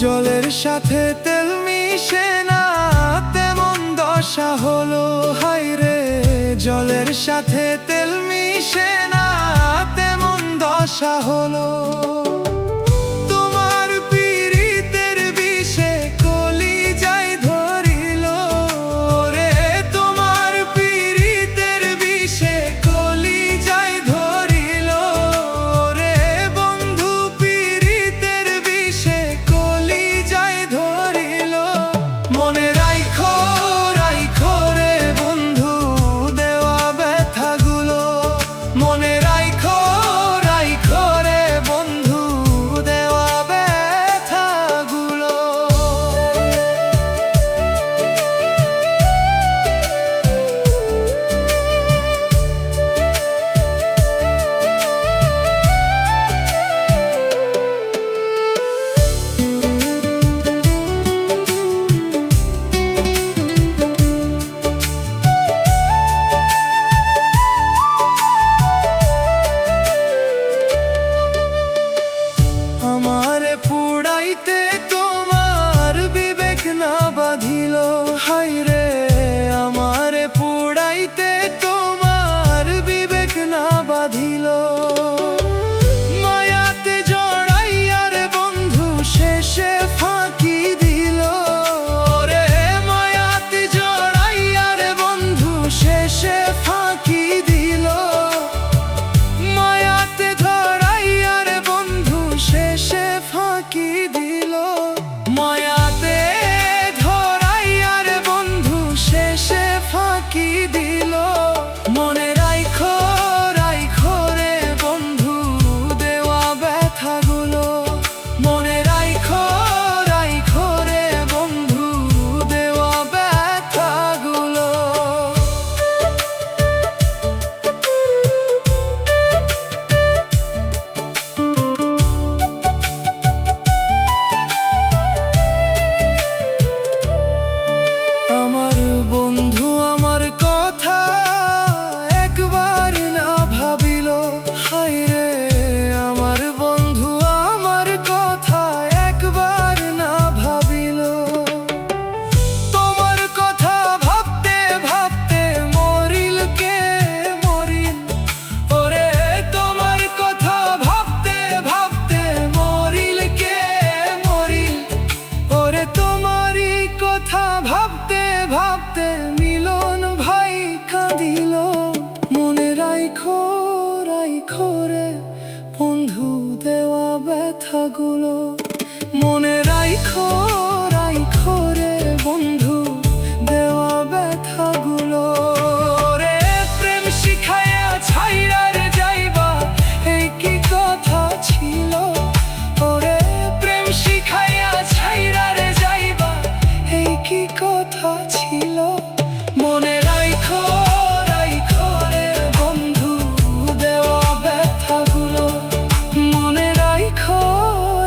জলের সাথে তেল মিশে না, তেমন দশা হলো হায়রে। জলের সাথে তেল মিশে না, তেমন দশা হলো। তোমার পীড়িতের বিষে কলিজায় ধরিল রে, তোমার পীড়িতের বিষে কলিজায় ধরিল রে। বন্ধু পীড়িতের বিষে কলিজায় ধরিল। মনে রাইখো রাইখো রে বন্ধু দেওয়া ব্যথাগুলো, মনে রাইখো রাইখো রে বন্ধু দেওয়া ব্যথাগুলো। আমারে পুড়াইতে তোমার বিবেক না বাঁধিল হায়রে। আমারে পুড়াইতে তোমার বিবেক না বাঁধিল। মায়াতে জড়াইয়ার বন্ধু শেষে ফাঁকি দিল রে। মায়াতে জড়াইয়ার বন্ধু শেষে ফাঁকি দিল। মায়াতে ধরাইয়ার বন্ধু শেষে ফাঁকি দিল। মায়াতে ধরাইয়ার বন্ধু শেষে ফাঁকি দিল। মনে রাইখো রাইখো রে বন্ধু দেওয়া ব্যথাগুলো, মনে রাইখো রাইখো রে বন্ধু দেওয়া ব্যথাগুলো। আমার বন্ধু আমার কথা একবার না ভাবিল হায়রে। আমার বন্ধু আমার কথা একবার না ভাবিল। তোমার কথা ভাবতে ভাবতে মরিল কে মরিল ওরে। তোমার কথা ভাবতে ভাবতে মরিল কে মরিল ওরে। তোমারই কথা ভাবতে ভাবতে মিলন ভাই কাঁদিল। মনে রাইখো রাইখো রে বন্ধু দেওয়া ব্যথাগুলো, মনে রাইখো রাইখো রে বন্ধু দেওয়া ব্যথাগুলো রে। প্রেম শিখাইয়া ছাইরা রে যাইবা এই কি কথা ছিল ওরে। প্রেম শিখাইয়া ছাইরা রে যাইবা এই কি কথা ছিল। মনে রাইখো রাইখো রে বন্ধু দেওয়া ব্যথাগুলো, মনে রাইখো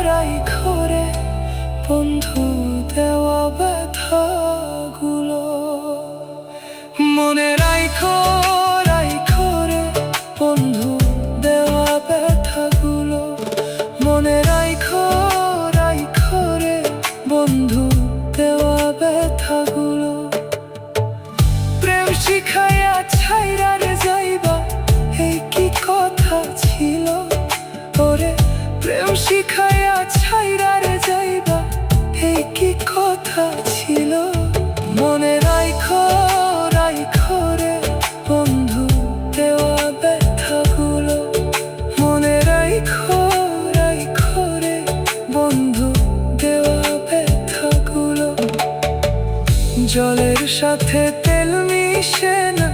রাইখো রে বন্ধু দেওয়া ব্যথাগুলো। মনে রাইখো রাইখো রে বন্ধু দেওয়া ব্যথাগুলো, মনে রাইখো রাইখো রে বন্ধু দেওয়া ব্যথাগুলো। প্রেম শিখাইয়া ছাইরা রে যাইবা এই কি কথা ছিল ওরে। প্রেম শিখাইয়া ছাইরা রে যাইবা এই কি কথা ছিল। মনে রাইখো রাইখো রে বন্ধু দেওয়া ব্যথাগুলো, মনে রাইখো রাইখো রে বন্ধু দেওয়া ব্যথাগুলো। জলের সাথে তেল মিশে না,